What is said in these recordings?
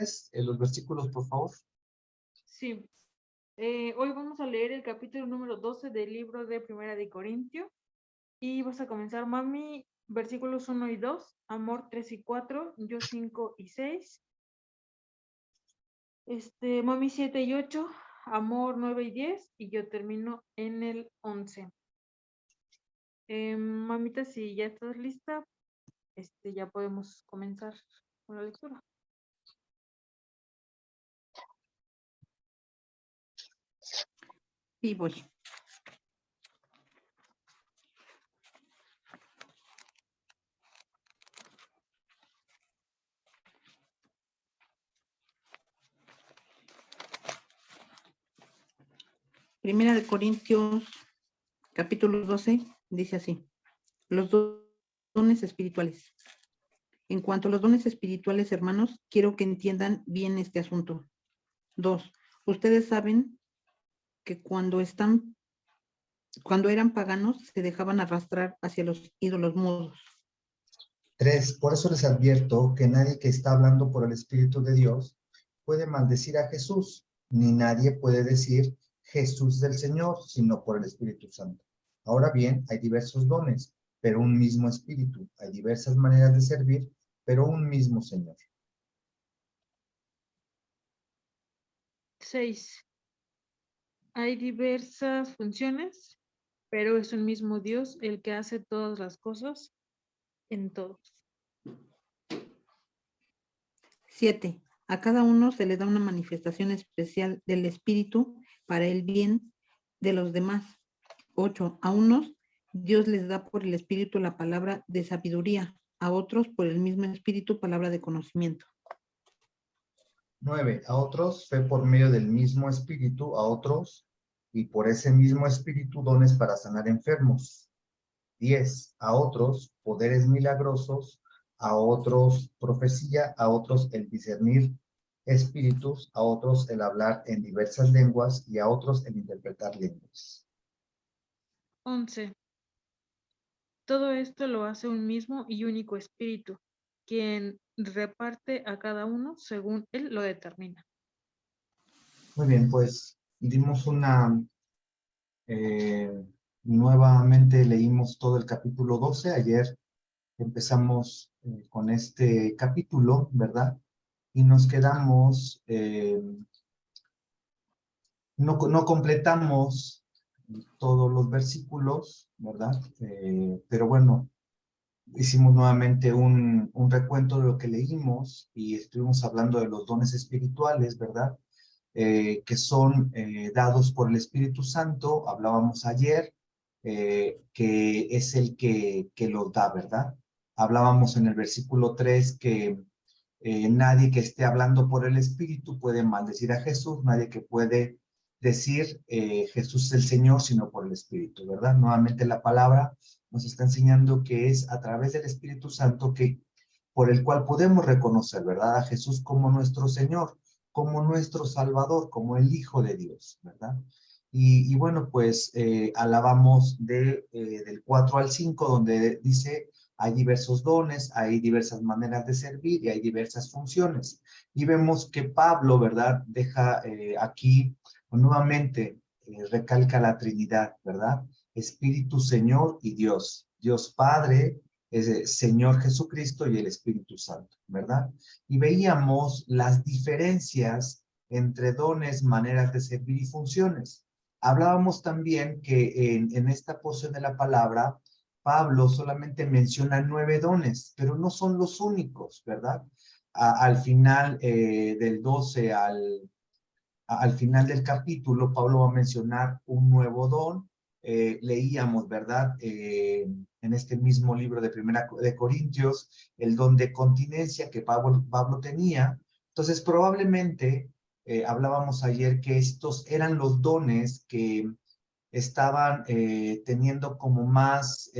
¿Tienes los versículos, por favor? Sí. Hoy vamos a leer el capítulo número 12 del libro de Primera de Corintios. Y vas a comenzar, mami, versículos 1 y 2, amor 3 y 4, yo 5 y 6. Mami 7 y 8, amor 9 y 10, y yo termino en el 11. Mamita, si ya estás lista, ya podemos comenzar con la lectura. Sí, voy. Primera de Corintios, capítulo 12, dice así: los dones espirituales. En cuanto a los dones espirituales, hermanos, quiero que entiendan bien este asunto. 2. Ustedes saben que cuando eran paganos, se dejaban arrastrar hacia los ídolos mudos. 3. Por eso les advierto que nadie que está hablando por el Espíritu de Dios puede maldecir a Jesús, ni nadie puede decir Jesús del Señor, sino por el Espíritu Santo. Ahora bien, hay diversos dones, pero un mismo Espíritu. Hay diversas maneras de servir, pero un mismo Señor. 6. Hay diversas funciones, pero es un mismo Dios el que hace todas las cosas en todos. 7. A cada uno se le da una manifestación especial del Espíritu para el bien de los demás. 8. A unos Dios les da por el Espíritu la palabra de sabiduría, a otros por el mismo Espíritu palabra de conocimiento. 9. A otros fe por medio del mismo Espíritu, a otros, y por ese mismo Espíritu, dones para sanar enfermos. 10. A otros poderes milagrosos, a otros profecía, a otros el discernir espíritus, a otros el hablar en diversas lenguas y a otros el interpretar lenguas. 11. Todo esto lo hace un mismo y único Espíritu, quien reparte a cada uno según Él lo determina. Muy bien, pues dimos nuevamente leímos todo el capítulo 12. Ayer empezamos con este capítulo, ¿verdad? Y nos quedamos, no completamos todos los versículos, ¿verdad? Pero bueno, hicimos nuevamente un recuento de lo que leímos y estuvimos hablando de los dones espirituales, ¿verdad? Que son dados por el Espíritu Santo. Hablábamos ayer que es el que los da, ¿verdad? Hablábamos en el versículo 3 que nadie que esté hablando por el Espíritu puede maldecir a Jesús, nadie que puede decir Jesús es el Señor, sino por el Espíritu, ¿verdad? Nuevamente la palabra nos está enseñando que es a través del Espíritu Santo por el cual podemos reconocer, ¿verdad? A Jesús como nuestro Señor, como nuestro Salvador, como el Hijo de Dios, ¿verdad? Y bueno, pues alabamos del 4 al 5, donde dice, hay diversos dones, hay diversas maneras de servir y hay diversas funciones. Y vemos que Pablo, ¿verdad? Deja aquí nuevamente, recalca la Trinidad, ¿verdad? Espíritu, Señor y Dios. Dios Padre, Señor Jesucristo y el Espíritu Santo, ¿verdad? Y veíamos las diferencias entre dones, maneras de servir y funciones. Hablábamos también que en esta porción de la palabra, Pablo solamente menciona 9 dones, pero no son los únicos, ¿verdad? Al final del 12 al final del capítulo, Pablo va a mencionar un nuevo don. Leíamos, ¿verdad? En este mismo libro de Primera de Corintios, el don de continencia que Pablo tenía. Entonces, probablemente, hablábamos ayer que estos eran los dones que estaban teniendo como más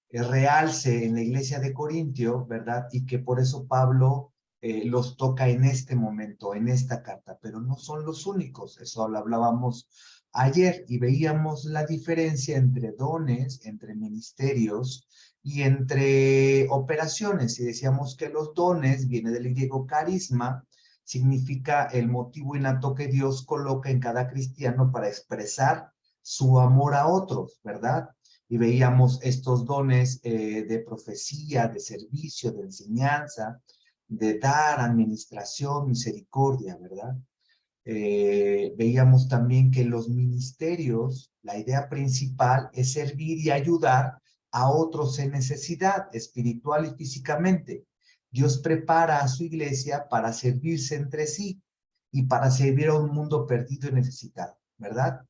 realce en la iglesia de Corintio, ¿verdad? Y que por eso Pablo los toca en este momento, en esta carta, pero no son los únicos. Eso lo hablábamos ayer y veíamos la diferencia entre dones, entre ministerios Y entre operaciones, si decíamos que los dones, viene del griego carisma, significa el motivo innato que Dios coloca en cada cristiano para expresar su amor a otros, ¿verdad? Y veíamos estos dones de profecía, de servicio, de enseñanza, de dar, administración, misericordia, ¿verdad? Veíamos también que los ministerios, la idea principal es servir y ayudar a otros en necesidad, espiritual y físicamente. Dios prepara a su iglesia para servirse entre sí y para servir a un mundo perdido y necesitado, ¿verdad?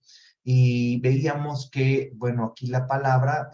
Y veíamos que, bueno, aquí la palabra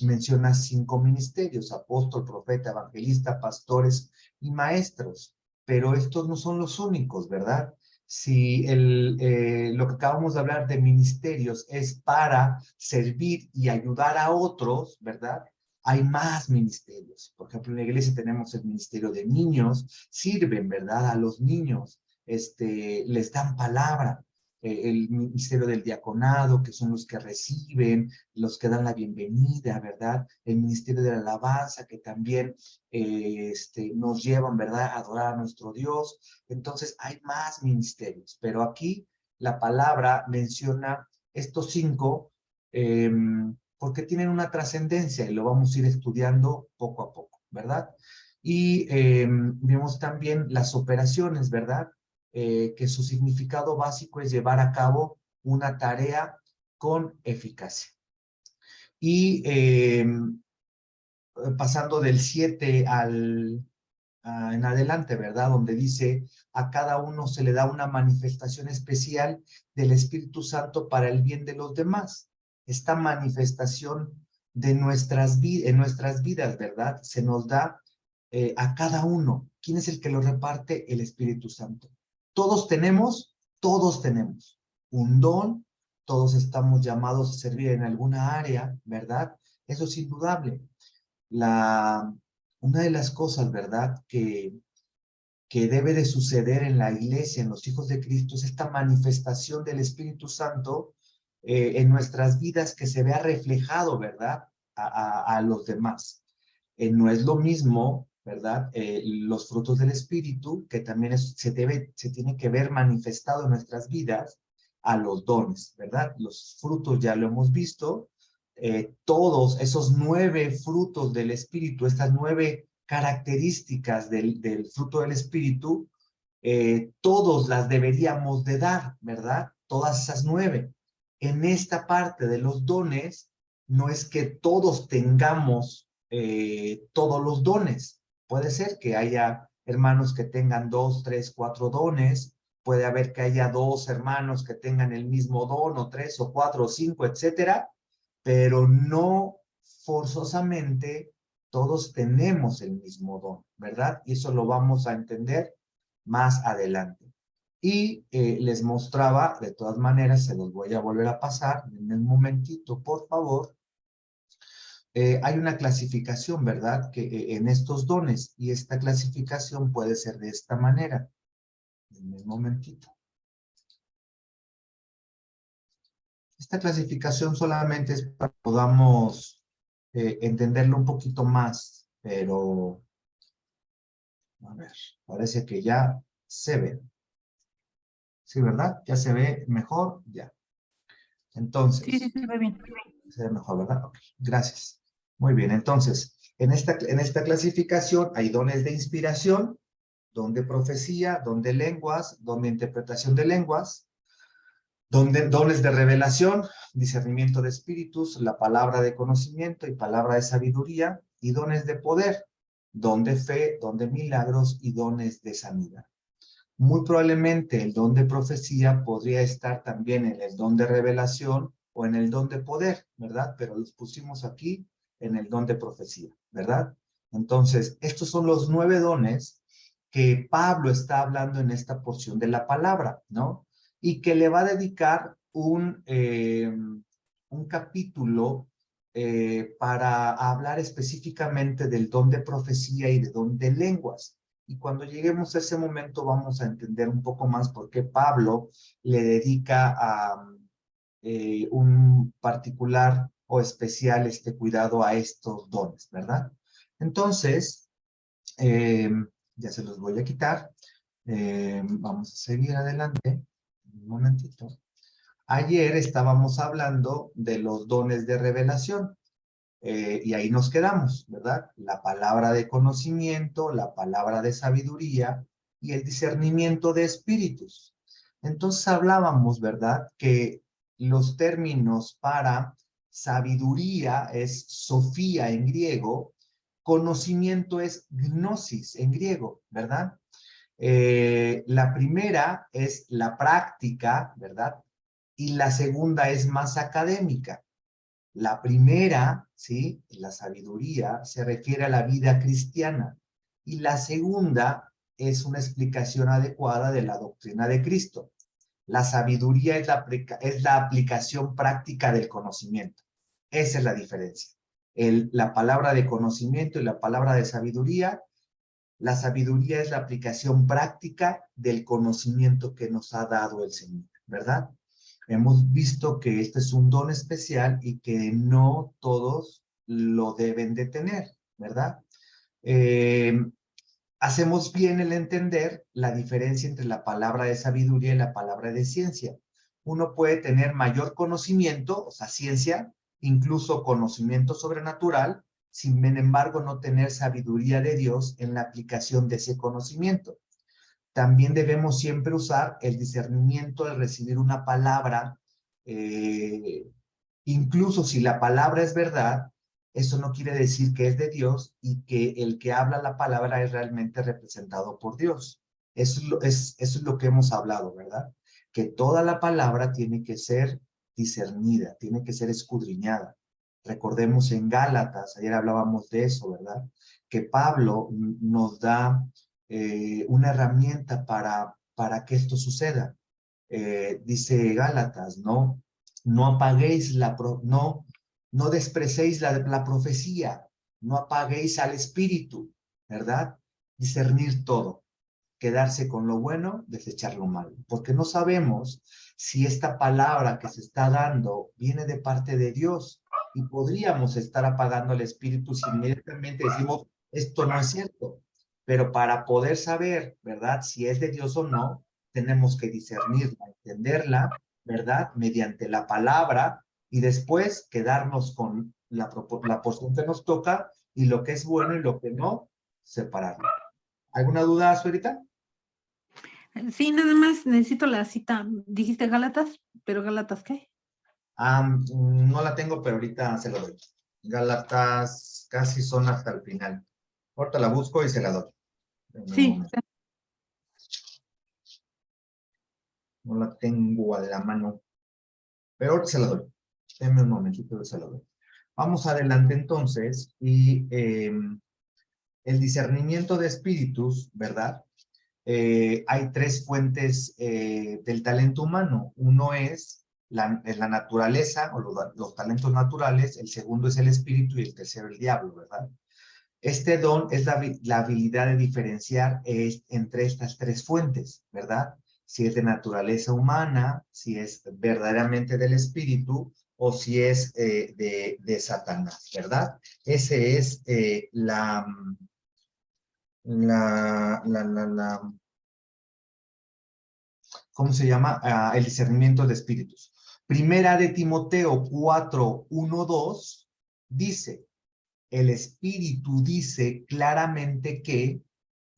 menciona 5 ministerios: apóstol, profeta, evangelista, pastores y maestros. Pero estos no son los únicos, ¿verdad? Si lo que acabamos de hablar de ministerios es para servir y ayudar a otros, ¿verdad? Hay más ministerios. Por ejemplo, en la iglesia tenemos el ministerio de niños, sirven, ¿verdad? A los niños, les dan palabra. El ministerio del diaconado, que son los que reciben, los que dan la bienvenida, ¿verdad? El ministerio de la alabanza, que también nos llevan, ¿verdad?, a adorar a nuestro Dios. Entonces hay más ministerios, pero aquí la palabra menciona estos 5 porque tienen una trascendencia y lo vamos a ir estudiando poco a poco, ¿verdad? Y vemos también las operaciones, ¿verdad? Que su significado básico es llevar a cabo una tarea con eficacia. Y pasando del 7 en adelante, ¿verdad? Donde dice, a cada uno se le da una manifestación especial del Espíritu Santo para el bien de los demás. Esta manifestación de en nuestras vidas, ¿verdad? Se nos da a cada uno. ¿Quién es el que lo reparte? El Espíritu Santo. Todos tenemos un don, todos estamos llamados a servir en alguna área, ¿verdad? Eso es indudable. Una de las cosas, ¿verdad?, que debe de suceder en la iglesia, en los hijos de Cristo, es esta manifestación del Espíritu Santo en nuestras vidas, que se vea reflejado, ¿verdad?, a los demás. No es lo mismo, ¿verdad?, los frutos del Espíritu, que también se tiene que ver manifestado en nuestras vidas, a los dones, ¿verdad? Los frutos ya lo hemos visto. Todos esos 9 frutos del Espíritu, estas 9 características del fruto del Espíritu, todos las deberíamos de dar, ¿verdad? Todas esas 9. En esta parte de los dones, no es que todos tengamos todos los dones. Puede ser que haya hermanos que tengan 2, 3, 4 dones. Puede haber que haya 2 hermanos que tengan el mismo don, o 3, o 4, o 5, etcétera. Pero no forzosamente todos tenemos el mismo don, ¿verdad? Y eso lo vamos a entender más adelante. Y les mostraba, de todas maneras, se los voy a volver a pasar en un momentito, por favor. Hay una clasificación, ¿verdad?, que en estos dones, y esta clasificación puede ser de esta manera. En un momentito. Esta clasificación solamente es para que podamos entenderlo un poquito más, pero a ver, parece que ya se ve. Sí, ¿verdad? Ya se ve mejor, ya. Entonces. Sí, se ve bien. Se ve mejor, ¿verdad? Ok, gracias. Muy bien, entonces, en esta clasificación hay dones de inspiración, don de profecía, don de lenguas, don de interpretación de lenguas, dones de revelación, discernimiento de espíritus, la palabra de conocimiento y palabra de sabiduría, y dones de poder, don de fe, don de milagros y dones de sanidad. Muy probablemente el don de profecía podría estar también en el don de revelación o en el don de poder, ¿verdad? Pero los pusimos aquí en el don de profecía, ¿verdad? Entonces, estos son los 9 dones que Pablo está hablando en esta porción de la palabra, ¿no? Y que le va a dedicar un capítulo para hablar específicamente del don de profecía y de don de lenguas. Y cuando lleguemos a ese momento vamos a entender un poco más por qué Pablo le dedica a un particular o especial cuidado a estos dones, ¿verdad? Entonces, ya se los voy a quitar. Vamos a seguir adelante. Un momentito. Ayer estábamos hablando de los dones de revelación. Y ahí nos quedamos, ¿verdad? La palabra de conocimiento, la palabra de sabiduría y el discernimiento de espíritus. Entonces hablábamos, ¿verdad? Que los términos para sabiduría es sofía en griego, conocimiento es gnosis en griego, ¿verdad? La primera es la práctica, ¿verdad? Y la segunda es más académica. La primera, ¿sí? La sabiduría se refiere a la vida cristiana y la segunda es una explicación adecuada de la doctrina de Cristo. La sabiduría es la aplicación práctica del conocimiento. Esa es la diferencia. La palabra de conocimiento y la palabra de sabiduría, la sabiduría es la aplicación práctica del conocimiento que nos ha dado el Señor, ¿verdad? Hemos visto que este es un don especial y que no todos lo deben de tener, ¿verdad? Hacemos bien el entender la diferencia entre la palabra de sabiduría y la palabra de ciencia. Uno puede tener mayor conocimiento, o sea, ciencia, incluso conocimiento sobrenatural, sin embargo no tener sabiduría de Dios en la aplicación de ese conocimiento. También debemos siempre usar el discernimiento al recibir una palabra, incluso si la palabra es verdad, eso no quiere decir que es de Dios y que el que habla la palabra es realmente representado por Dios. Eso es lo que hemos hablado, ¿verdad? Que toda la palabra tiene que ser discernida, tiene que ser escudriñada. Recordemos en Gálatas, ayer hablábamos de eso, ¿verdad? Que Pablo nos da una herramienta para que esto suceda. Dice Gálatas, ¿no? No apaguéis no desprecéis la profecía, no apaguéis al espíritu, ¿verdad? Discernir todo, quedarse con lo bueno, desechar lo malo, porque no sabemos si esta palabra que se está dando viene de parte de Dios y podríamos estar apagando al espíritu si inmediatamente decimos, esto no es cierto, pero para poder saber, ¿verdad? Si es de Dios o no, tenemos que discernirla, entenderla, ¿verdad? Mediante la palabra y después quedarnos con la porción que nos toca y lo que es bueno y lo que no, separarlo. ¿Alguna duda, Suerita? Sí, nada más necesito la cita. Dijiste Gálatas, pero ¿Gálatas qué? No la tengo, pero ahorita se la doy. Gálatas casi son hasta el final. Ahorita la busco y se la doy. Sí. No la tengo a la mano, pero ahorita se la doy. Denme un momentito y se la doy. Vamos adelante entonces y el discernimiento de espíritus, ¿verdad? Hay tres fuentes del talento humano. Uno es la naturaleza o los talentos naturales, el segundo es el espíritu y el tercero el diablo, ¿verdad? Este don es la habilidad de diferenciar entre estas tres fuentes, ¿verdad? Si es de naturaleza humana, si es verdaderamente del espíritu o si es de Satanás, ¿verdad? Ese es ¿cómo se llama? El discernimiento de espíritus. Primera de Timoteo 4, 1, 2 dice, el Espíritu dice claramente que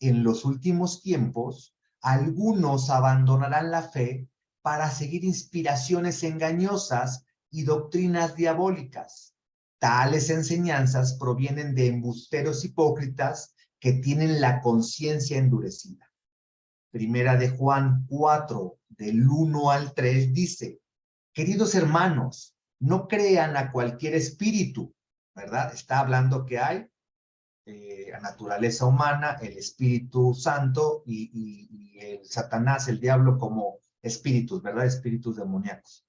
en los últimos tiempos algunos abandonarán la fe para seguir inspiraciones engañosas y doctrinas diabólicas. Tales enseñanzas provienen de embusteros hipócritas que tienen la conciencia endurecida. Primera de Juan 4, del 1 al 3 dice, queridos hermanos, no crean a cualquier espíritu, ¿verdad? Está hablando que hay la naturaleza humana, el Espíritu Santo y el Satanás, el diablo como espíritus, ¿verdad? Espíritus demoníacos.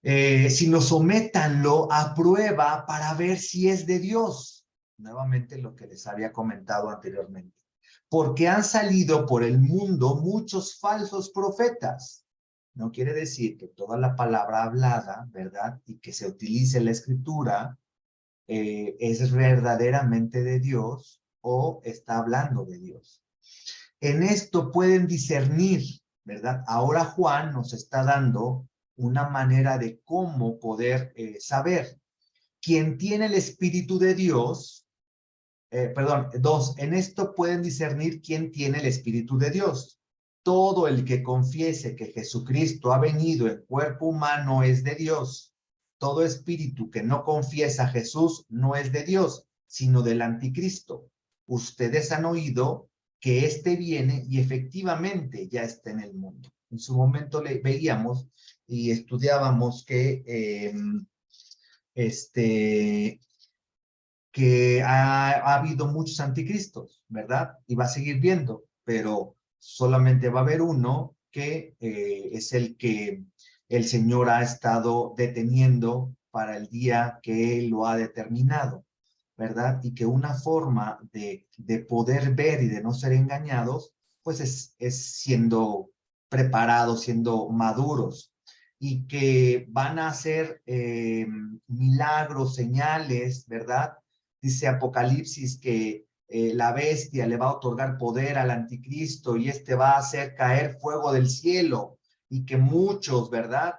Sino sométanlo a prueba para ver si es de Dios. Nuevamente lo que les había comentado anteriormente. Porque han salido por el mundo muchos falsos profetas no quiere decir que toda la palabra hablada, ¿verdad? Y que se utilice la escritura, es verdaderamente de Dios o está hablando de Dios. En esto pueden discernir, ¿verdad? Ahora Juan nos está dando una manera de cómo poder saber. Quien tiene el Espíritu de Dios, en esto pueden discernir quién tiene el Espíritu de Dios. Todo el que confiese que Jesucristo ha venido en cuerpo humano es de Dios. Todo espíritu que no confiesa a Jesús no es de Dios, sino del anticristo. Ustedes han oído que éste viene y efectivamente ya está en el mundo. En su momento le veíamos y estudiábamos que ha habido muchos anticristos, ¿verdad? Y va a seguir viendo, pero solamente va a haber uno que es el que el Señor ha estado deteniendo para el día que Él lo ha determinado, ¿verdad? Y que una forma de poder ver y de no ser engañados, pues es siendo preparados, siendo maduros, y que van a hacer milagros, señales, ¿verdad? Dice Apocalipsis que la bestia le va a otorgar poder al anticristo y este va a hacer caer fuego del cielo y que muchos, ¿verdad?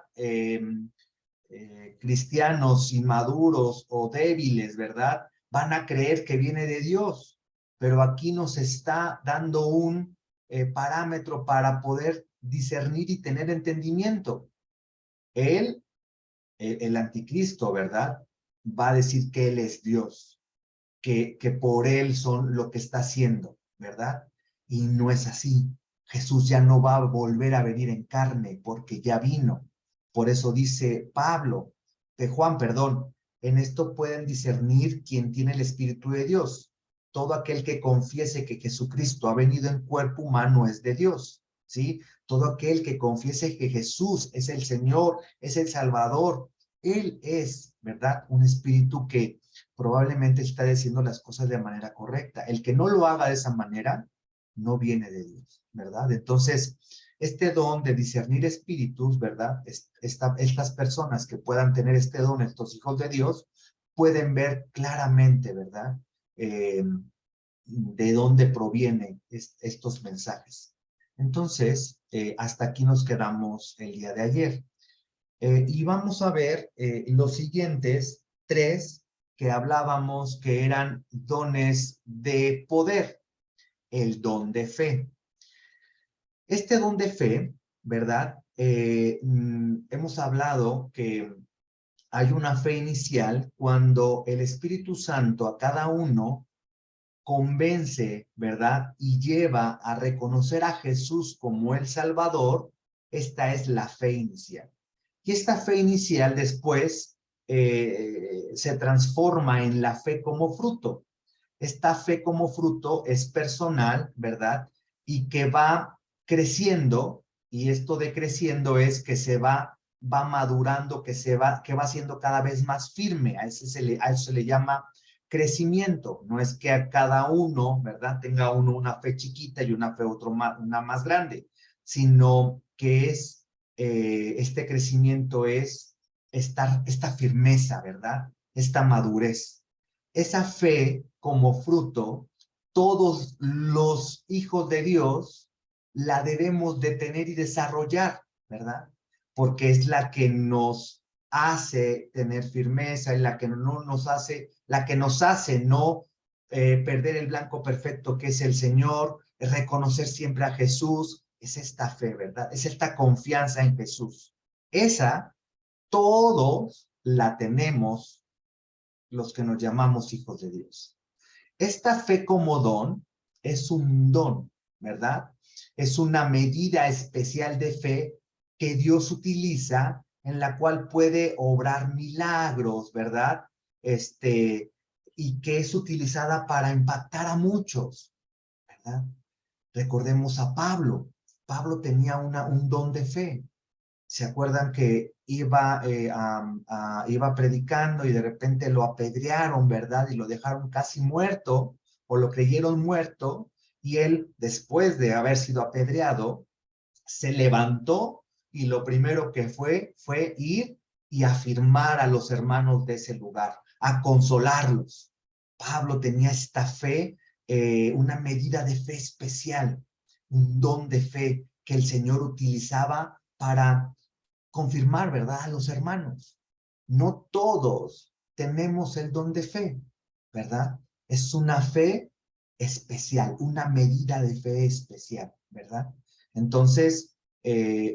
Cristianos inmaduros o débiles, ¿verdad? Van a creer que viene de Dios. Pero aquí nos está dando un parámetro para poder discernir y tener entendimiento. Él, el anticristo, ¿verdad? Va a decir que Él es Dios. Que por Él son lo que está haciendo, ¿verdad? Y no es así. Jesús ya no va a volver a venir en carne porque ya vino. Por eso dice Juan, perdón, en esto pueden discernir quién tiene el Espíritu de Dios. Todo aquel que confiese que Jesucristo ha venido en cuerpo humano es de Dios, ¿sí? Todo aquel que confiese que Jesús es el Señor, es el Salvador, Él es, ¿verdad? Un espíritu que probablemente está diciendo las cosas de manera correcta. El que no lo haga de esa manera, no viene de Dios, ¿verdad? Entonces, este don de discernir espíritus, ¿verdad? Estas personas que puedan tener este don, estos hijos de Dios, pueden ver claramente, ¿verdad? De dónde provienen estos mensajes. Entonces, hasta aquí nos quedamos el día de ayer. Y vamos a ver los siguientes 3 que hablábamos que eran dones de poder. El don de fe. Este don de fe, ¿verdad? Hemos hablado que hay una fe inicial cuando el Espíritu Santo a cada uno convence, ¿verdad? Y lleva a reconocer a Jesús como el Salvador. Esta es la fe inicial. Y esta fe inicial después se transforma en la fe como fruto. Esta fe como fruto es personal, ¿verdad? Y que va creciendo, y esto de creciendo es que va madurando, que va siendo cada vez más firme. A eso se le llama crecimiento. No es que a cada uno, ¿verdad? Tenga uno una fe chiquita y una fe una más grande, sino que este crecimiento es esta firmeza, ¿verdad? Esta madurez. Esa fe como fruto, todos los hijos de Dios la debemos de tener y desarrollar, ¿verdad? Porque es la que nos hace tener firmeza, y la que no nos hace, no perder el blanco perfecto que es el Señor, reconocer siempre a Jesús. Es esta fe, ¿verdad? Es esta confianza en Jesús. Esa, todos la tenemos los que nos llamamos hijos de Dios. Esta fe como don es un don, ¿verdad? Es una medida especial de fe que Dios utiliza en la cual puede obrar milagros, ¿verdad? Y que es utilizada para impactar a muchos, ¿verdad? Recordemos a Pablo. Pablo tenía un don de fe. ¿Se acuerdan que iba predicando y de repente lo apedrearon, ¿verdad? Y lo dejaron casi muerto, o lo creyeron muerto, y él, después de haber sido apedreado, se levantó y lo primero que fue ir y afirmar a los hermanos de ese lugar, a consolarlos. Pablo tenía esta fe, una medida de fe especial, un don de fe que el Señor utilizaba para confirmar, ¿verdad?, a los hermanos. No todos tenemos el don de fe, ¿verdad? Es una fe especial, una medida de fe especial, ¿verdad? Entonces,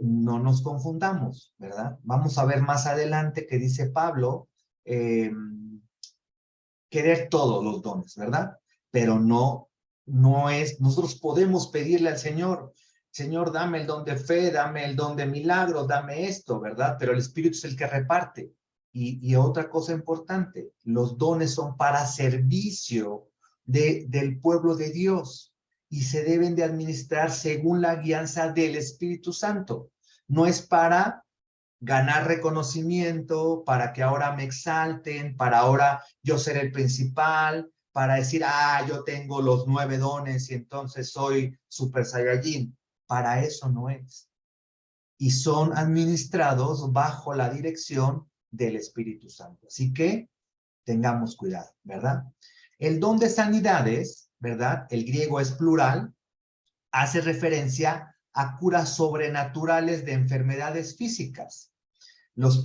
no nos confundamos, ¿verdad? Vamos a ver más adelante que dice Pablo, querer todos los dones, ¿verdad? Pero no es, nosotros podemos pedirle al Señor, Señor, dame el don de fe, dame el don de milagros, dame esto, ¿verdad? Pero el Espíritu es el que reparte. Y otra cosa importante, los dones son para servicio del pueblo de Dios y se deben de administrar según la guianza del Espíritu Santo. No es para ganar reconocimiento, para que ahora me exalten, para ahora yo ser el principal, para decir, yo tengo los 9 dones y entonces soy Super Saiyajin. Para eso no es. Y son administrados bajo la dirección del Espíritu Santo. Así que tengamos cuidado, ¿verdad? El don de sanidades, ¿verdad? El griego es plural, hace referencia a curas sobrenaturales de enfermedades físicas. Los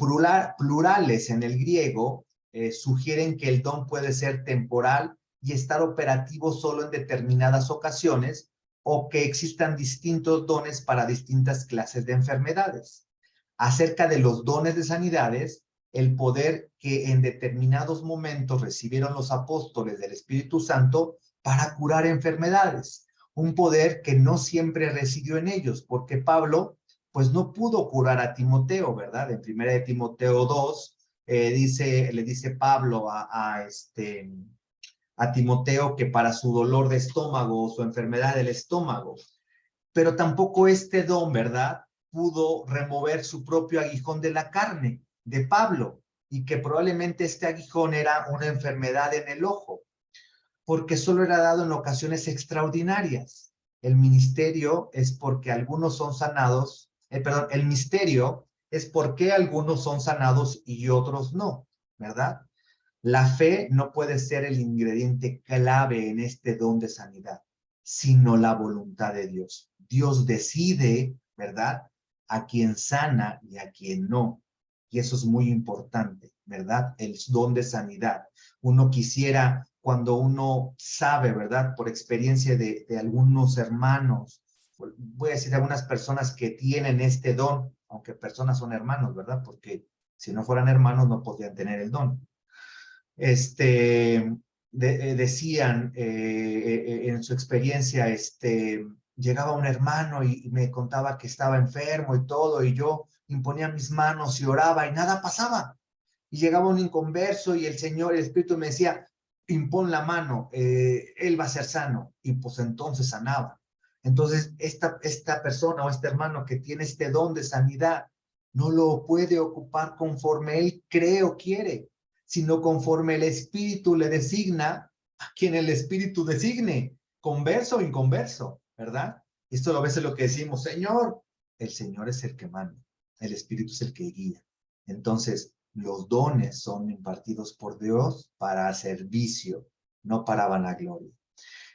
plurales en el griego sugieren que el don puede ser temporal y estar operativo solo en determinadas ocasiones, o que existan distintos dones para distintas clases de enfermedades. Acerca de los dones de sanidades, el poder que en determinados momentos recibieron los apóstoles del Espíritu Santo para curar enfermedades, un poder que no siempre residió en ellos, porque Pablo pues no pudo curar a Timoteo, ¿verdad? En 1 de Timoteo 2, le dice Pablo a Timoteo que para su dolor de estómago, su enfermedad del estómago, pero tampoco este don, ¿verdad?, pudo remover su propio aguijón de la carne de Pablo, y que probablemente este aguijón era una enfermedad en el ojo, porque solo era dado en ocasiones extraordinarias. El ministerio es porque algunos son sanados, el misterio es porque algunos son sanados y otros no, ¿verdad? La fe no puede ser el ingrediente clave en este don de sanidad, sino la voluntad de Dios. Dios decide, ¿verdad?, a quien sana y a quien no. Y eso es muy importante, ¿verdad? El don de sanidad. Uno quisiera, cuando uno sabe, ¿verdad?, por experiencia de algunos hermanos, voy a decir algunas personas que tienen este don, aunque personas son hermanos, ¿verdad? Porque si no fueran hermanos no podrían tener el don. Decían en su experiencia, llegaba un hermano y me contaba que estaba enfermo y todo, y yo imponía mis manos y oraba y nada pasaba. Y llegaba un inconverso y el Espíritu me decía, impón la mano, él va a ser sano. Y pues entonces sanaba. Entonces esta persona o este hermano que tiene este don de sanidad no lo puede ocupar conforme él cree o quiere, sino conforme el Espíritu le designa a quien el Espíritu designe, converso o inconverso, ¿verdad? Esto a veces lo que decimos, Señor, el Señor es el que manda, el Espíritu es el que guía. Entonces, los dones son impartidos por Dios para servicio, no para vanagloria.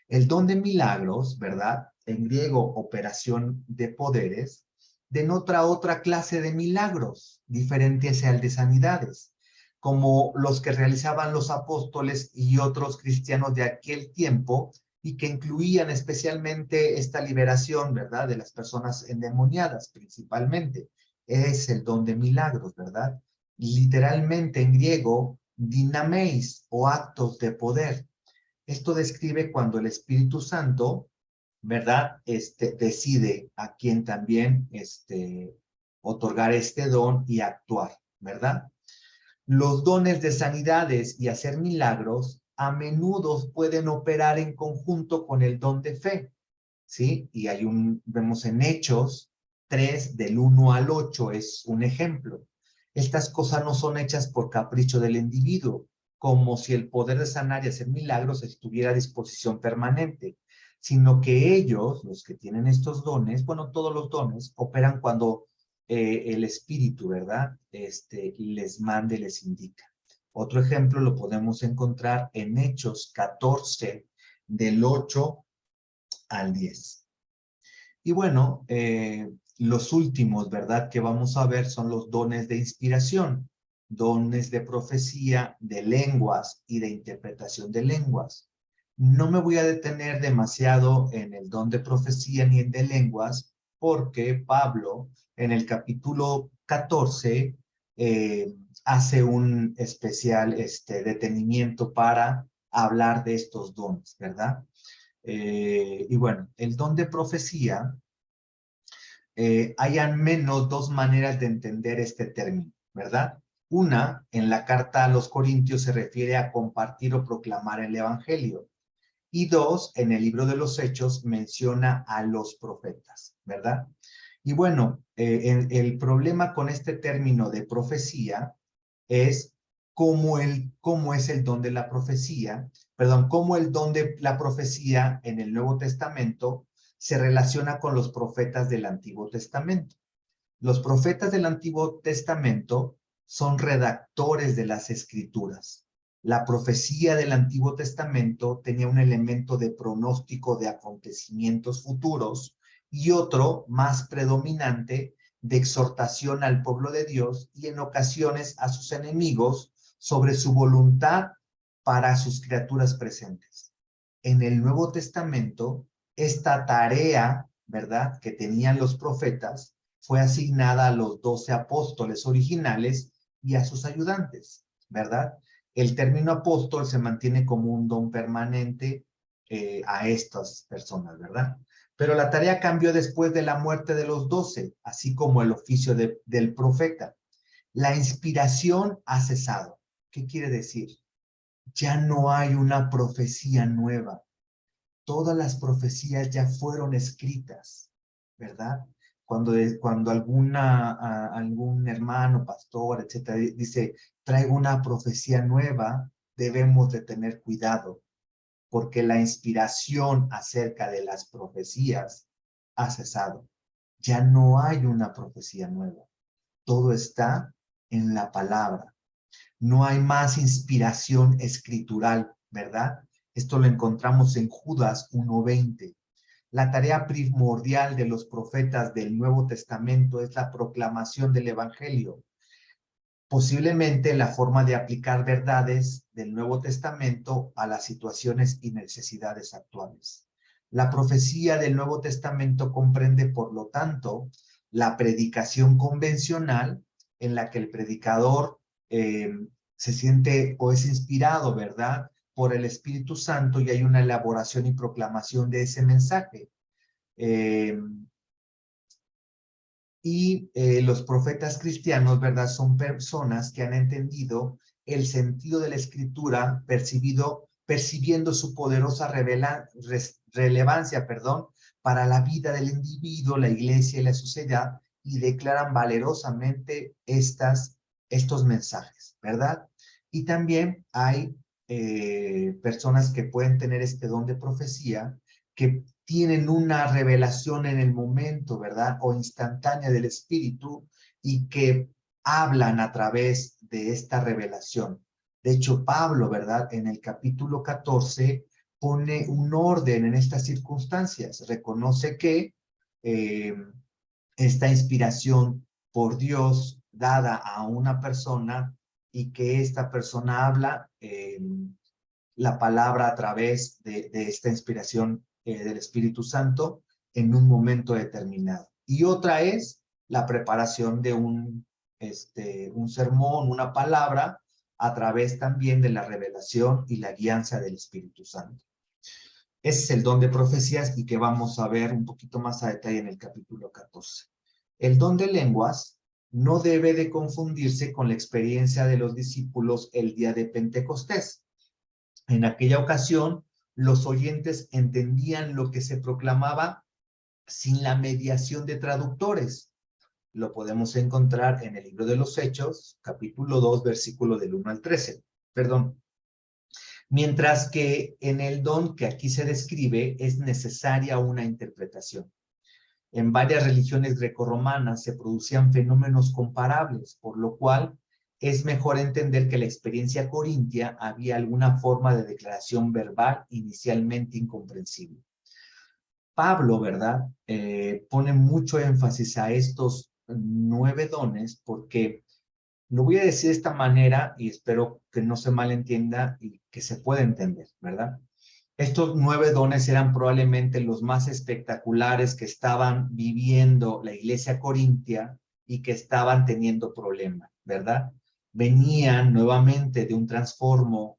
El don de milagros, ¿verdad?, en griego operación de poderes, denota otra clase de milagros, diferentes al de sanidades, como los que realizaban los apóstoles y otros cristianos de aquel tiempo, y que incluían especialmente esta liberación, ¿verdad?, de las personas endemoniadas principalmente. Es el don de milagros, ¿verdad? Literalmente en griego, dinameis, o actos de poder. Esto describe cuando el Espíritu Santo, ¿verdad?, decide a quién también otorgar este don y actuar, ¿verdad? Los dones de sanidades y hacer milagros a menudo pueden operar en conjunto con el don de fe, ¿sí? Y vemos en Hechos 3, del 1 al 8, es un ejemplo. Estas cosas no son hechas por capricho del individuo, como si el poder de sanar y hacer milagros estuviera a disposición permanente, sino que ellos, los que tienen estos dones, bueno, todos los dones, operan cuando el Espíritu, ¿verdad? Les mande, les indica. Otro ejemplo lo podemos encontrar en Hechos 14, del 8 al 10. Y bueno, los últimos, ¿verdad?, que vamos a ver son los dones de inspiración, dones de profecía, de lenguas y de interpretación de lenguas. No me voy a detener demasiado en el don de profecía ni en de lenguas, porque Pablo en el capítulo 14 hace un especial detenimiento para hablar de estos dones, ¿verdad? Y bueno, el don de profecía, hay al menos dos maneras de entender este término, ¿verdad? Una, en la carta a los Corintios se refiere a compartir o proclamar el evangelio. Y dos, en el libro de los Hechos menciona a los profetas, ¿verdad? Y bueno, el problema con este término de profecía es cómo es el don de la profecía, perdón, cómo el don de la profecía en el Nuevo Testamento se relaciona con los profetas del Antiguo Testamento. Los profetas del Antiguo Testamento son redactores de las Escrituras. La profecía del Antiguo Testamento tenía un elemento de pronóstico de acontecimientos futuros y otro, más predominante, de exhortación al pueblo de Dios y en ocasiones a sus enemigos sobre su voluntad para sus criaturas presentes. En el Nuevo Testamento, esta tarea, ¿verdad?, que tenían los profetas, fue asignada a los 12 apóstoles originales y a sus ayudantes, ¿verdad? El término apóstol se mantiene como un don permanente a estas personas, ¿verdad? Pero la tarea cambió después de la muerte de los 12, así como el oficio del profeta. La inspiración ha cesado. ¿Qué quiere decir? Ya no hay una profecía nueva. Todas las profecías ya fueron escritas, ¿verdad? Cuando algún hermano, pastor, etcétera, dice, traigo una profecía nueva, debemos de tener cuidado, porque la inspiración acerca de las profecías ha cesado. Ya no hay una profecía nueva. Todo está en la palabra. No hay más inspiración escritural, ¿verdad? Esto lo encontramos en Judas 1:20. La tarea primordial de los profetas del Nuevo Testamento es la proclamación del Evangelio. Posiblemente la forma de aplicar verdades del Nuevo Testamento a las situaciones y necesidades actuales. La profecía del Nuevo Testamento comprende, por lo tanto, la predicación convencional en la que el predicador se siente o es inspirado, ¿verdad?, por el Espíritu Santo y hay una elaboración y proclamación de ese mensaje. Los profetas cristianos, ¿verdad?, son personas que han entendido el sentido de la Escritura, percibiendo su poderosa relevancia, para la vida del individuo, la iglesia y la sociedad, y declaran valerosamente estos mensajes, ¿verdad? Y también hay personas que pueden tener este don de profecía, que tienen una revelación en el momento, ¿verdad?, o instantánea del Espíritu, y que hablan a través de esta revelación. De hecho, Pablo, ¿verdad?, en el capítulo 14, pone un orden en estas circunstancias. Reconoce que esta inspiración por Dios dada a una persona y que esta persona habla la palabra a través de esta inspiración del Espíritu Santo en un momento determinado. Y otra es la preparación de un sermón, una palabra, a través también de la revelación y la guianza del Espíritu Santo. Ese es el don de profecías y que vamos a ver un poquito más a detalle en el capítulo 14. El don de lenguas no debe de confundirse con la experiencia de los discípulos el día de Pentecostés. En aquella ocasión, los oyentes entendían lo que se proclamaba sin la mediación de traductores. Lo podemos encontrar en el libro de los Hechos, capítulo 2, versículo del 1 al 13. Perdón. Mientras que en el don que aquí se describe es necesaria una interpretación. en varias religiones grecorromanas se producían fenómenos comparables, por lo cual es mejor entender que la experiencia corintia había alguna forma de declaración verbal inicialmente incomprensible. Pablo, ¿verdad? Pone mucho énfasis a estos 9 dones porque lo voy a decir de esta manera y espero que no se malentienda y que se pueda entender, ¿verdad? Estos 9 dones eran probablemente los más espectaculares que estaban viviendo la iglesia corintia y que estaban teniendo problemas, ¿verdad? Venían nuevamente de un trasfondo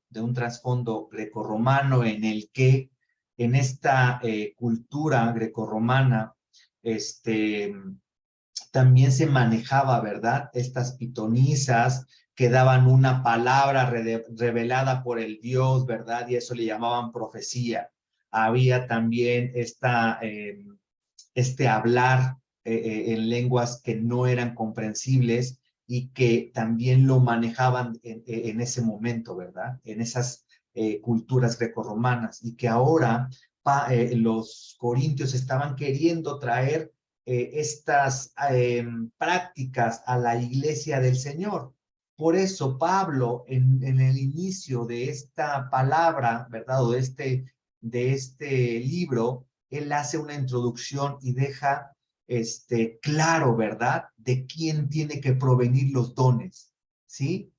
grecorromano en el que en esta cultura grecorromana, también se manejaba, ¿verdad? Estas pitonisas que daban una palabra revelada por el Dios, ¿verdad? Y eso le llamaban profecía. Había también este hablar en lenguas que no eran comprensibles y que también lo manejaban en ese momento, ¿verdad? En esas culturas grecorromanas y que ahora los corintios estaban queriendo traer estas prácticas a la iglesia del Señor. Por eso Pablo en el inicio de esta palabra, ¿verdad? O de este libro, él hace una introducción y deja claro, ¿verdad? De quién tiene que provenir los dones, ¿sí?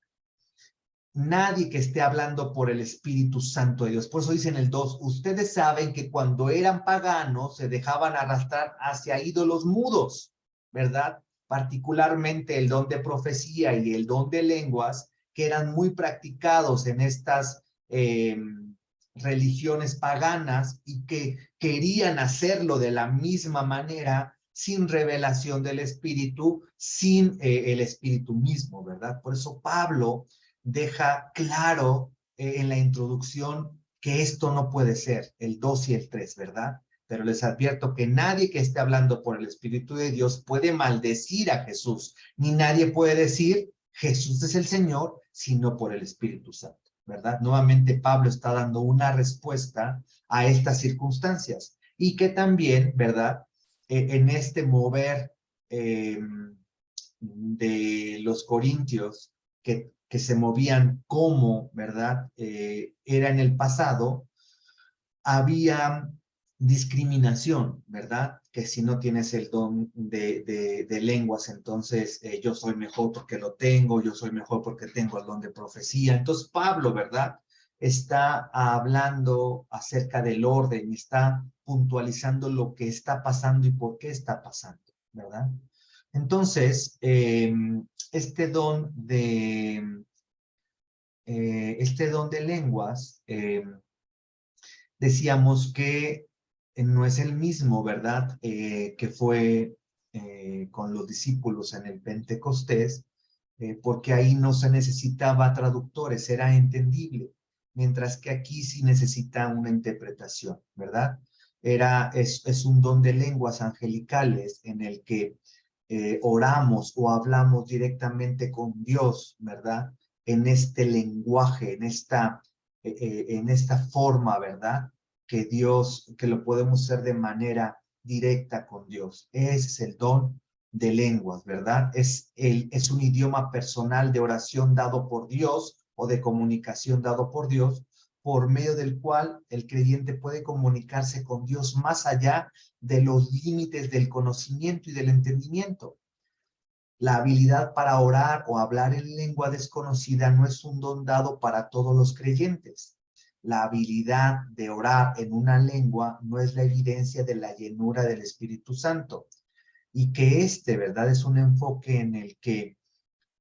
Nadie que esté hablando por el Espíritu Santo de Dios. Por eso dicen el 2, ustedes saben que cuando eran paganos se dejaban arrastrar hacia ídolos mudos, ¿verdad? Particularmente el don de profecía y el don de lenguas, que eran muy practicados en estas religiones paganas y que querían hacerlo de la misma manera, sin revelación del Espíritu, sin el Espíritu mismo, ¿verdad? Por eso Pablo deja claro en la introducción que esto no puede ser, el 2 y el 3, ¿verdad? Pero les advierto que nadie que esté hablando por el Espíritu de Dios puede maldecir a Jesús, ni nadie puede decir Jesús es el Señor, sino por el Espíritu Santo, ¿verdad? Nuevamente Pablo está dando una respuesta a estas circunstancias y que también, ¿verdad? En este mover de los corintios que se movían como, ¿verdad? Era en el pasado, había discriminación, ¿verdad? Que si no tienes el don de lenguas, entonces yo soy mejor porque lo tengo, yo soy mejor porque tengo el don de profecía. Entonces Pablo, ¿verdad? Está hablando acerca del orden, está puntualizando lo que está pasando y por qué está pasando, ¿verdad? Entonces, este don de lenguas, decíamos que no es el mismo, ¿verdad? Que fue con los discípulos en el Pentecostés, porque ahí no se necesitaba traductores, era entendible, mientras que aquí sí necesita una interpretación, ¿verdad? Es un don de lenguas angelicales en el que oramos o hablamos directamente con Dios, ¿verdad? En este lenguaje, en esta forma, ¿verdad? Que lo podemos hacer de manera directa con Dios. Ese es el don de lenguas, ¿verdad? Es un idioma personal de oración dado por Dios o de comunicación dado por Dios, por medio del cual el creyente puede comunicarse con Dios más allá de los límites del conocimiento y del entendimiento. La habilidad para orar o hablar en lengua desconocida no es un don dado para todos los creyentes. La habilidad de orar en una lengua no es la evidencia de la llenura del Espíritu Santo. Y que ¿verdad? Es un enfoque en el que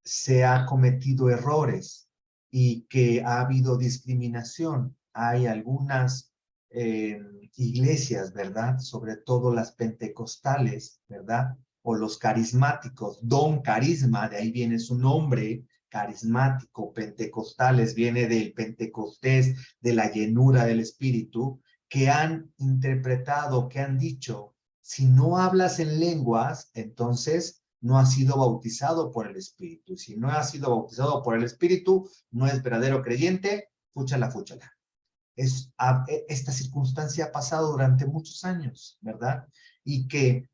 se ha cometido errores y que ha habido discriminación. Hay algunas iglesias, ¿verdad? Sobre todo las pentecostales, ¿verdad? O los carismáticos, don carisma, de ahí viene su nombre, carismático, pentecostales, viene del Pentecostés, de la llenura del Espíritu, que han interpretado, que han dicho, si no hablas en lenguas, entonces no has sido bautizado por el Espíritu. Si no has sido bautizado por el Espíritu, no es verdadero creyente, fúchala, fúchala. Esta circunstancia ha pasado durante muchos años, ¿verdad? Y que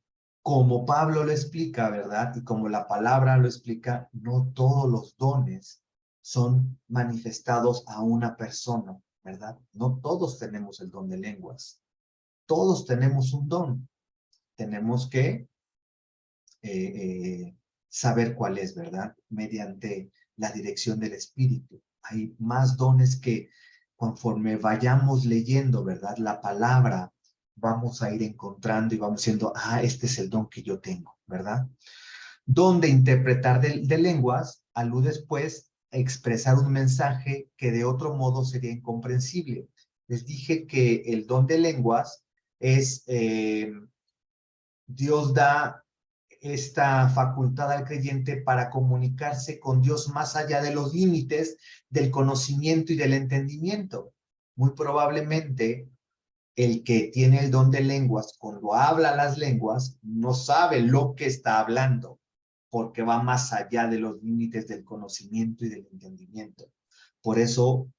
como Pablo lo explica, ¿verdad? Y como la palabra lo explica, no todos los dones son manifestados a una persona, ¿verdad? No todos tenemos el don de lenguas. Todos tenemos un don. Tenemos que saber cuál es, ¿verdad? Mediante la dirección del Espíritu. Hay más dones que conforme vayamos leyendo, ¿verdad? La palabra, vamos a ir encontrando y vamos diciendo, este es el don que yo tengo, ¿verdad? Don de interpretar de lenguas alude después a expresar un mensaje que de otro modo sería incomprensible. Les dije que el don de lenguas es, Dios da esta facultad al creyente para comunicarse con Dios más allá de los límites del conocimiento y del entendimiento. Muy probablemente el que tiene el don de lenguas, cuando habla las lenguas, no sabe lo que está hablando, porque va más allá de los límites del conocimiento y del entendimiento. Por eso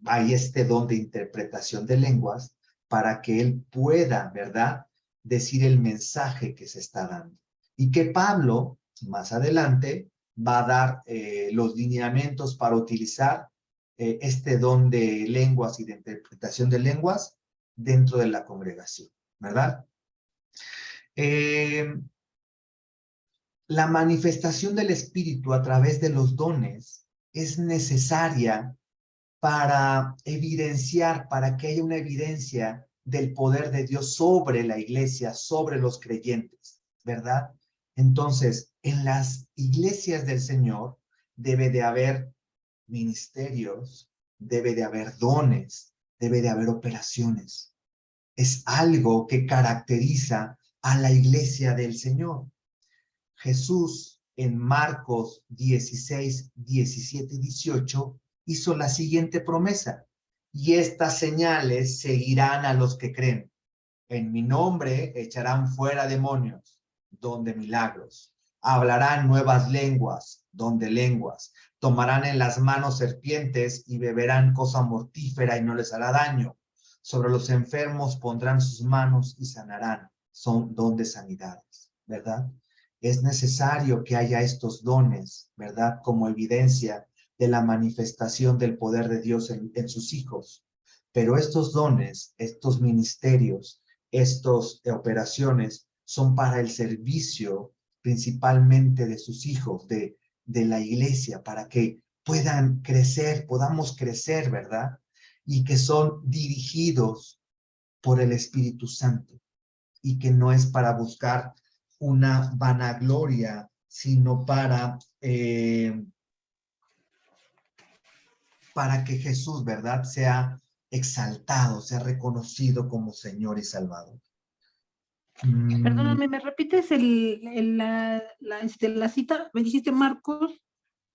hay este don de interpretación de lenguas para que él pueda, ¿verdad?, decir el mensaje que se está dando. Y que Pablo, más adelante, va a dar los lineamientos para utilizar este don de lenguas y de interpretación de lenguas dentro de la congregación, ¿verdad? La manifestación del Espíritu a través de los dones es necesaria para evidenciar, para que haya una evidencia del poder de Dios sobre la iglesia, sobre los creyentes, ¿verdad? Entonces, en las iglesias del Señor debe de haber ministerios, debe de haber dones, debe de haber operaciones. Es algo que caracteriza a la iglesia del Señor. Jesús en Marcos 16, 17 y 18 hizo la siguiente promesa: y estas señales seguirán a los que creen. En mi nombre echarán fuera demonios, donde milagros. Hablarán nuevas lenguas, donde lenguas. Tomarán en las manos serpientes y beberán cosa mortífera y no les hará daño. Sobre los enfermos pondrán sus manos y sanarán. Son don de sanidades, ¿verdad? Es necesario que haya estos dones, ¿verdad? Como evidencia de la manifestación del poder de Dios en sus hijos. Pero estos dones, estos ministerios, estas operaciones son para el servicio principalmente de sus hijos, de la iglesia, para que puedan crecer, podamos crecer, ¿verdad? Y que son dirigidos por el Espíritu Santo y que no es para buscar una vanagloria, sino para que Jesús, ¿verdad?, sea exaltado, sea reconocido como Señor y Salvador. Perdóname, ¿me repites la cita? Me dijiste Marcos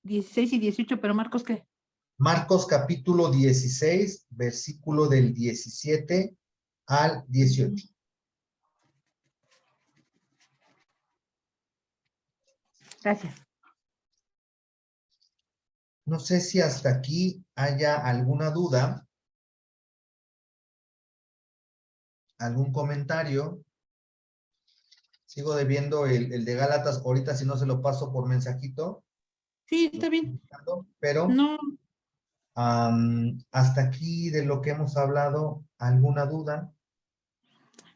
16 y 18, pero Marcos, ¿qué? Marcos capítulo 16, versículo del 17 al 18. Gracias. No sé si hasta aquí haya alguna duda, algún comentario. Sigo debiendo el de Gálatas. Ahorita si no se lo paso por mensajito. Sí, está bien. Pero No, hasta aquí de lo que hemos hablado, ¿alguna duda?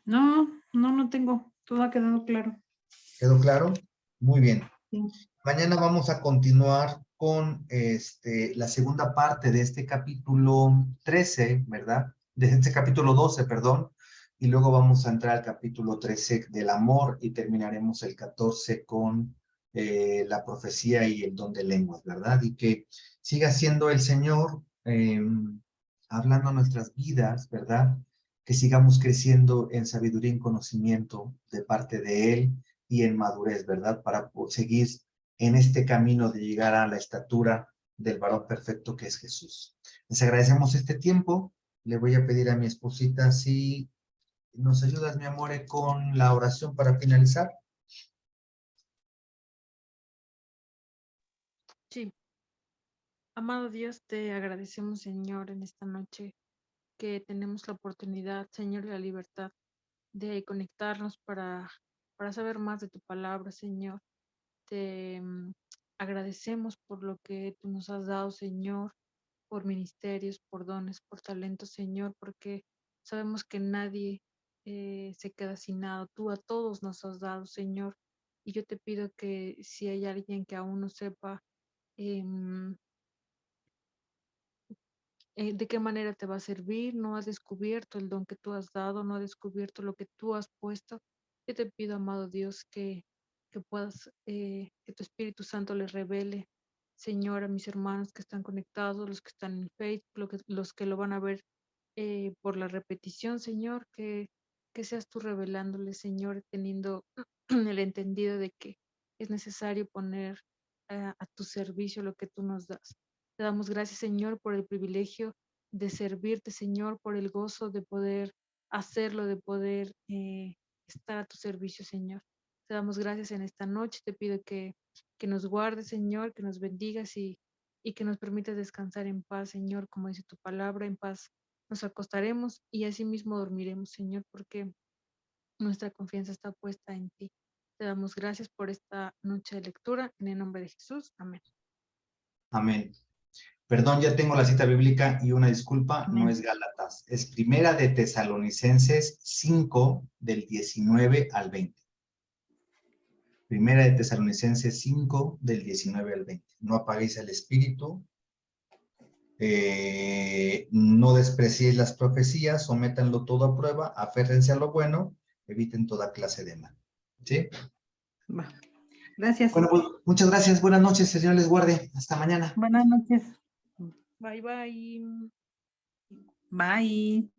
no tengo. Todo ha quedado claro. ¿Quedó claro? Muy bien. Sí. Mañana vamos a continuar con la segunda parte de este capítulo 13, ¿verdad? De este capítulo 12, perdón. Y luego vamos a entrar al capítulo 13 del amor y terminaremos el 14 con la profecía y el don de lenguas, ¿verdad? Y que siga siendo el Señor hablando a nuestras vidas, ¿verdad? Que sigamos creciendo en sabiduría y en conocimiento de parte de Él y en madurez, ¿verdad? Para seguir en este camino de llegar a la estatura del varón perfecto que es Jesús. Les agradecemos este tiempo. Le voy a pedir a mi esposita si nos ayudas, mi amor, con la oración para finalizar. Sí. Amado Dios, te agradecemos, Señor, en esta noche que tenemos la oportunidad, Señor, de la libertad de conectarnos para para saber más de tu palabra, Señor. Te agradecemos por lo que tú nos has dado, Señor, por ministerios, por dones, por talentos, Señor, porque sabemos que nadie se queda sin nada. Tú a todos nos has dado, Señor. Y yo te pido que si hay alguien que aún no sepa em, de qué manera te va a servir, no has descubierto el don que tú has dado, no has descubierto lo que tú has puesto, yo te pido, amado Dios, que puedas, que tu Espíritu Santo les revele, Señor, a mis hermanos que están conectados, los que están en Facebook, los que lo van a ver por la repetición, Señor, que seas tú revelándoles, Señor, teniendo el entendido de que es necesario poner a tu servicio lo que tú nos das. Te damos gracias, Señor, por el privilegio de servirte, Señor, por el gozo de poder hacerlo, de poder estar a tu servicio, Señor. Te damos gracias en esta noche. Te pido que nos guardes, Señor, que nos bendigas y que nos permitas descansar en paz, Señor, como dice tu palabra, en paz nos acostaremos y así mismo dormiremos, Señor, porque nuestra confianza está puesta en ti. Te damos gracias por esta noche de lectura. En el nombre de Jesús. Amén. Amén. Perdón, ya tengo la cita bíblica y una disculpa, no Amén. es Gálatas, es Primera de Tesalonicenses 5, del 19 al 20. Primera de Tesalonicenses 5, del 19 al 20. No apaguéis el espíritu, no despreciéis las profecías, sométanlo todo a prueba, aférrense a lo bueno, eviten toda clase de mal. ¿Sí? Va. Gracias. Bueno, pues, muchas gracias, buenas noches, Señor les guarde, hasta mañana. Buenas noches. Bye, bye. Bye.